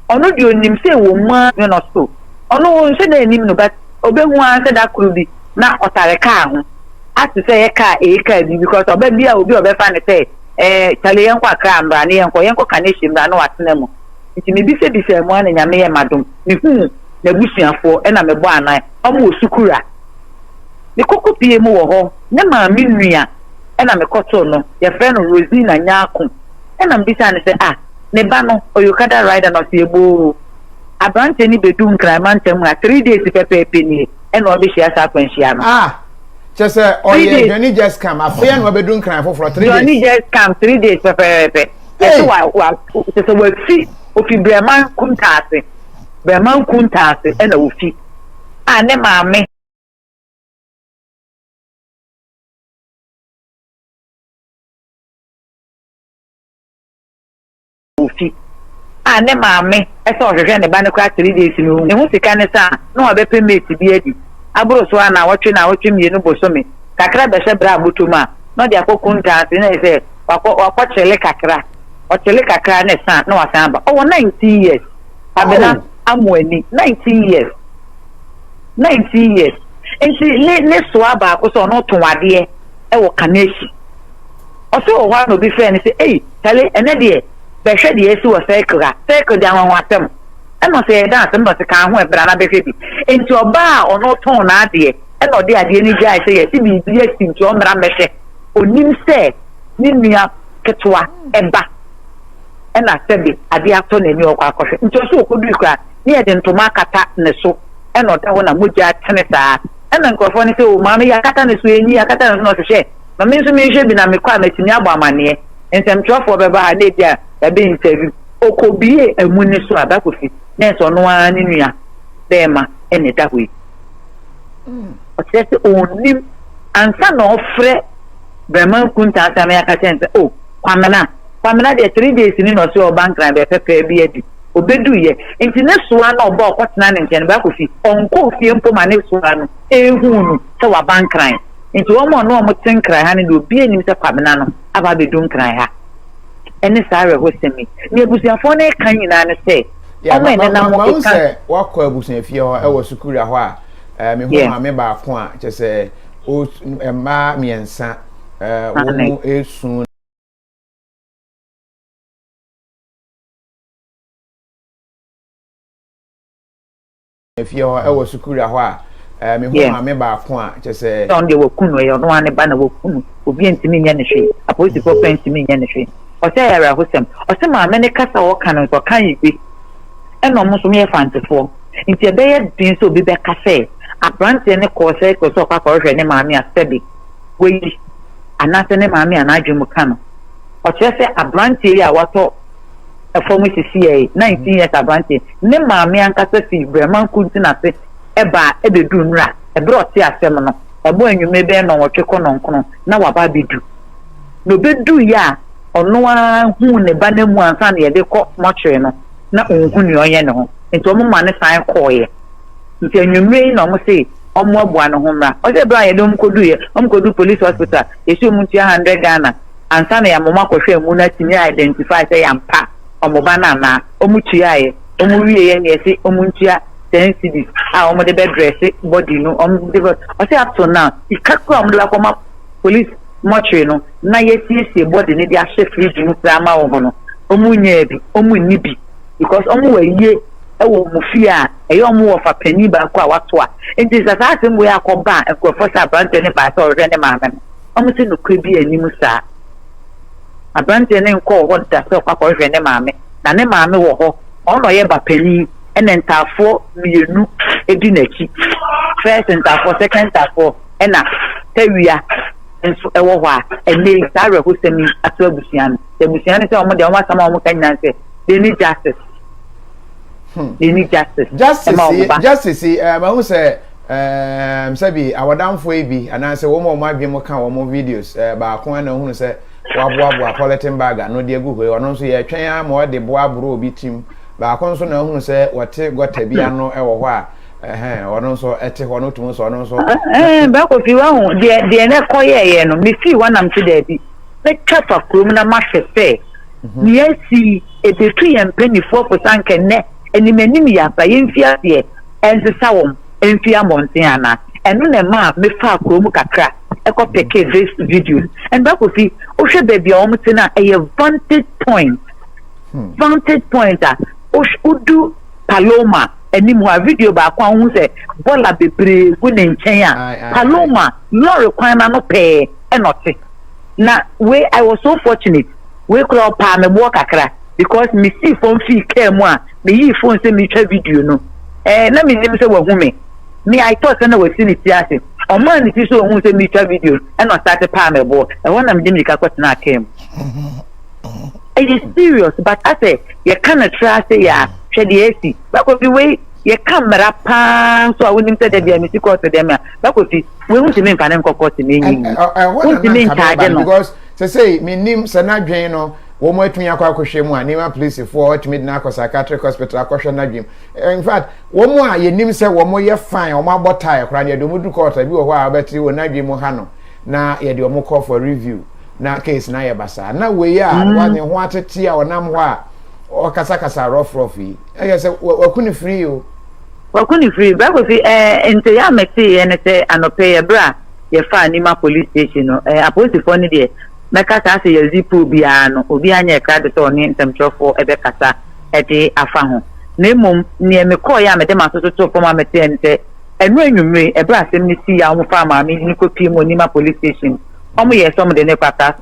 ono di onim se wo ma no so ono won se na enim no but obehu an se da kuru bi na otare ka ho ati se ye ka e ka bi because oba bi a obi obefa ne se tale yen kwa kra mbra ne yen kwa kanehim mbra no watena mu nti me bi se mu an nyame ye madom me hu na busuafo e na me bo anan omo osukura me kokopie mu wo ho ne ma me nua e na me koto no ye fre no Rosina Nyaako e na mbisa ne se ne ba no oyokada rider no se ebo abrante ni bedu nkran mantem 3 days pepepe ni e na obi hia sa kwanhia no just oye Johnny just come afia no bedu nkran for 3 days Johnny just come 3 days pepepe e wa se wa fi ofi breman kuntase e na ofi ne maame ofi ne maame ese ohwehwe ne ba ne kwa 3 days no ne hu sika ne sa na obe permit bi adi aburo so na wotwe mienu bosome kakra be hye bra abotoma no de akokunta se na ese wakwachele kakra ochele kakra ne sa na wasan ba 19 years abena amwani 19 years enti ne so aba ko so no tonwade e wo kaneshi oso o wa no bi fe ne se tale ene de behwe de esi wo cycle de anwa atem eno se da atem but kan ho ebra na behwe bi enti oba ono ton na ade eno de ade ni jai se ye ti bi esi enti o mra mehwe onim se ni nua ketwa eba ena sebi ade ato na ni okwa akohwe enti o so okodu ikra ni e de ntoma kata ne so eno da ho na moja tene saa ena nkofo ni se o ma me yakata ne so enyi yakata ne so hwe ma me so me hwe bi na me kwa matini agba amane ensem twofo beba ha na dia ebe interview okobie emune so abakofi na so no ani nua dema ene dahui o tese onim ansa na ofre breman kunta asa me akata nse kwamena de 3 days ni no so bank na be pepe bi adi obedu ye enti ne so na oba okotena ne nche ne bakofi onko fie mpo ma ne so no ehunu se wa bank ran enti wo mo no mo tenkran ha ne do bi enim se kwamena no aba be dun kran ha ene sare hosemi ni ebusuafo na kan nyina ne se o me ne na mo kan wakọ ebusuafie ho e wo sukuru ho a me ho ma me ba ko a che se o ma miensa wo mu esu efie ho e wo sukuru ho a me ho ma me ba ko a che se don de wo kunu e no ane ba na wo kunu obi ntimi nya ne hwe apolisi ko ntimi nya ne hwe o se ya hosem o se ma me ne kasa wo kan ko kan yibe e no mo so me fantefo nti ebe ye din so bi be kasa abrante ne ko se ko so kwa ko hwe ne ma me asebi we anase ne ma me anadwum kan o che se abrante ya wato efomu sisi 19 years abrante ne ma me ankasa fi breman kuntina se eba ebedu nra ebro ti asem no ebo anwume be no wotwe ko no nkono na waba bedu no bedu ya ono a hu ne ba na mu ansa na ye de ko mochwe no na onhu ni onye ne ho enti omo ma ne san koye nti anwume na omo se omo abua no ho mra o se bra ye dom kodu ye omo kodu police hospital esi omo tia 100 Ghana ansa na ya mama ko hwe mu na timi identify say yampa omo ba na na omo tia ye omo wie ye ne esi omo tia 10 cedis omo de bed dress body no omo de o say up to now ikakwa omo de akoma police mochwe no na yesiesie body ne dia hwe fridge no prama wo no omu nya bi omu ni bi because omu waye ewo mu fi a eyomu wo fa pani ba ko a wato a enti sasa asembo ya akoba ekofo sa brante ne ba so re ne ma ma omu se no kwa bi animu sa abrante ne nko ho da so kwa ko hwe ne ma me na ne ma me wo ho ono ye ba pani ene ntafo mienu edi nachi first ntafo second ntafo ena tawia enso ewo ho a ene sare hosemi ato abusian se omo de omo asama omo kanya se they need justice. They need justice. Justice. Ma who say sabi awadamfo ebi ananse wo mo adwem ka wo mo videos ba ko na hu se wabo politin bag no de egu hwe ono nso ye twen a mo de bo aburo obi tim ba ko nso na hu se wote gota bia no ewo ho a ono nso ete ho no tum so ono nso ba ko fi wa hu de ne koye no me fi wa nam ti da bi me chapa krom na ma hwese ni asi ebetu ye mpanifo posanke ne eni menim ya fa yemfia de ensesa wom enfia montiana eno na ma me fa kromu kakra eko peke this videos and back of it ohwe baby a omtina a vantage point udu Paloma enimu a video ba kwa hu se bola bebre gu ne nchen a Paloma lorry kwan na no pe enote na we I was so fortunate we could up me work kakra because me see phone fee care mu a me yi phone say me twa video no na me nim say wahu me I thought say na we see ni tiase o man ni ti so hu say me twa video and no start pa me bo e wona me dim ka kwat na kem it is serious but I say you cannot trust ya hwede but ko bi we ye camera pan so we nim say dey be me see court dem but ko fi we hu ti me mfa nem kokot me nyi hu ti me charge no because say me nim say na dwen no wo mo atun yakwa akohwe mu a nima police for ultimate na psychiatric hospital akohwe na dwen in fact wo mo a ye nim say wo mo ye fine wo mo abotai kra ne do mu du court bi wo ho a beti wo na dwen mu ha no na ye de wo mo call for review na case na ye basa na we ya wa ne ho atete a onam ho a o kasa rough yi e say wakuni free o wakuni free ba ko fi ente ya meti ene say anope ye bra ye fa nima police station no apolice for ni de meka sa se yazipu bia no obi anya krado to ni ntemtrofo ebe kasa ede afa ho na emom ne me call ya me de masoso to forma meti ente enu enwumre ebra asem ni si ya mo fa ma mi ni kopi mo nima police station omo ye some de ne kwata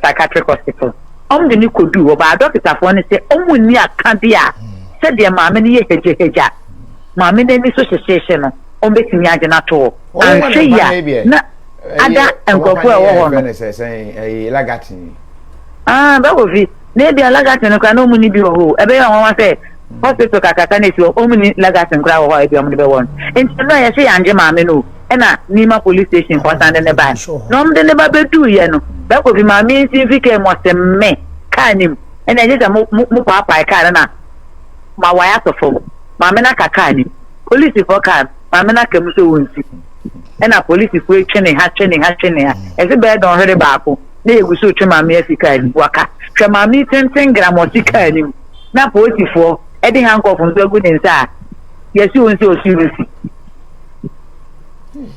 psychiatric hospital omo de ni kodu oba doctor fo ni se omo ni aka bia se de ma me ni ye hejeja ma me ni so hyehyehye no omo betimi age na to an se ya na ada enkofu e wo ho no lagati ba wo fi ne bia lagati no kwa no mu ni bi wo ho ebe ya won say hospital kakata ne ti o mu ni lagati nkra wo ho e bi o mu be won enti no ya se ya anje ma me no e na nima police station ko sande ne ba no mu de ne ba bedu ye no ba ko fi ma mi si fi ke mo se me kanim e na je mu papa ka na ma wa ya to fo ma me na kakanim police for kan ma me na kemu so wonsi ena police fu twene ha ese be don hede baako na yeguso twema me afika ni waka twema me 10 gram otika ni na police fu e de handcuff nso gu ne nsa yesi wonsi osirisi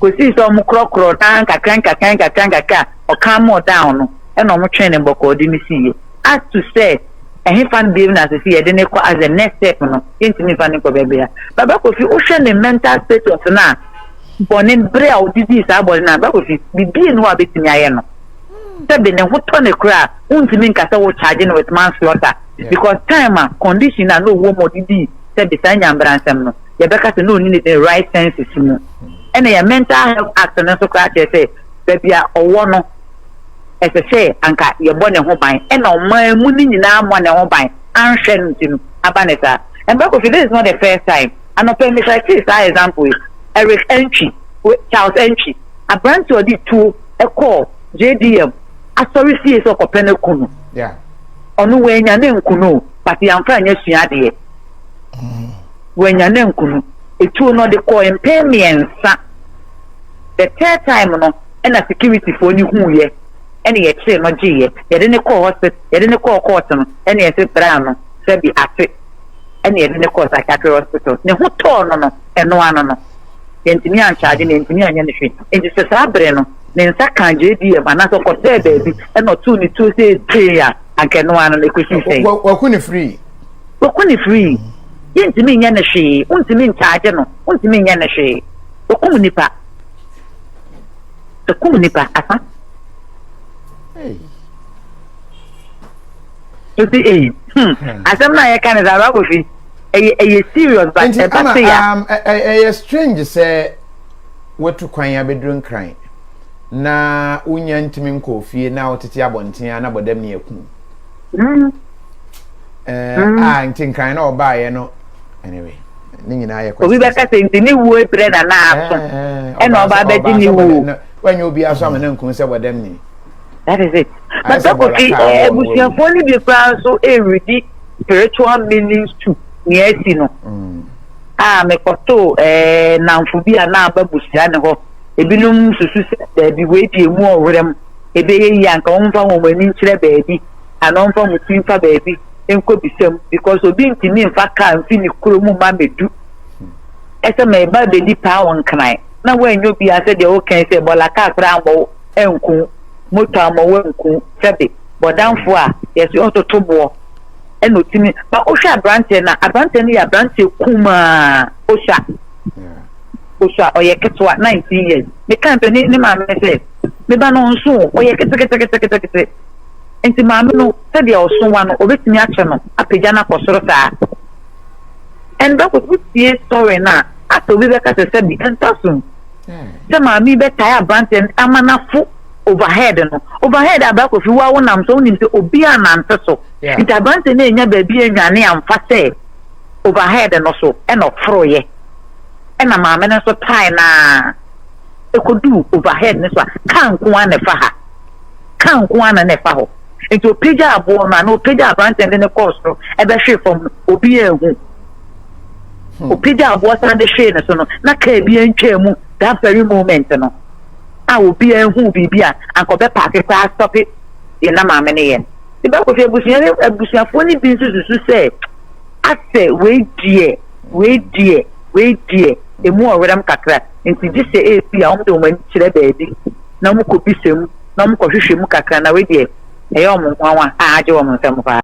ko si so mu krokro tan kakran o calm more down no ena mo twene boko di mi siye as to say fan be na se see de ne ko as the next step no intimi fan ko bebe ya baba ko fi o hwe ne mental state of na bonin bre a odidi sa bo na ba ko fi bibi no abetimi aye no tebe ne hoto ne kra untimi nkasa wo charge no with manslaughter because time condition na no wo modidi tebe sanya mbransem no ye beka se no ni the right senses mu ene ya mental health act no so kra say bebia owo no ese anka ye bo ne ho ban ena o man mu ni nyina mo ne ho ban anhwe ntinu abaneta and ba ko fi this is not the first time and open me like this example Eric Entry, Charles Entry, a branch of the two, a call, JDM, a sorry CS of Penacunu. Yeah. On when your name Kuno, but the Amfran, yes, you are when your name Kuno, it will not the call impairment, the third time, no, and a security for you who ye, any exchange, no G, you didn't call hospital, you didn't call Cotton, any except Brown, said be at it, any didn't call psychiatric hospital. No, who torn no, and no one. Entimi an charge ne entimi anya ne hwe enti se sabre no ne nsa kan JD ma na so ko say baby e no tu ni tu say ya anke no an le question say wakuni free entimi nya ne hwe untimi charge no untimi nya ne hwe okum nipa asa hey asem na ye kan za ba ko fi a serious but a strange say what to kwan ya bedrun kran na unya ntimi nko fie na otete abonten na bodam ne yaku ntin kran na oba ye no anyway ni nyina ye obi be ka se ntini wo epre na aso e na oba be di ni wo wanyo obi aso am na nko se bodam ni that is it but okay ebusiafo ni bi fra so ready spiritual meanings too niesi no me koto na mfubia na ababusia ne ho ebinum susu se bi we pie mu owrem ebe ye yanka wonfa wo mani nkire baabi ana wonfa mutimfa baabi enko bisem because obi ntimi mfa ka mfi ni kuro mu ma medu ese me ba be di pa won kan na wanyo bi ase de o kan se bola ka kra ambo enku moto amwo enku sebe bodanfo a yesi ototobo eno timi ba o hwa branche na branche ni ya branche kuma o hwa o ye ketwa 19 years me kan pe ni ma me se me ba no nso o ye kete enti ma me no se de o so wa no obetimi ache no apagya na kosoro saa and that was the story na ato bi be ka se bi entasun se ma mi be tire branche amana fu overhead no overhead abako fi wa wonam so nim se obi anante so nti branche na enya ba bi enwane amfa se overhead no so e no froye e na ma me no so tie na e kodu overhead ne so kan ko an ne fa ha kan ko an ne fa ho nti opeja abo na no opeja branche ne course no e be hwe from obi ehu opeja abo san de hwe ne so no na ka bi entwemu that very moment no a obi ehu bibia ankobe park kwa stop it na ma me ne yen ti ba ko fi abusuafo ni bi susu se ase we die emu oweram kakra nti ji se e fi a omdo man kire baabi na mu ko bisem na mu ko hwehwe mu kakra na we die e yo mo nwanwa a aje wo mo nsem fa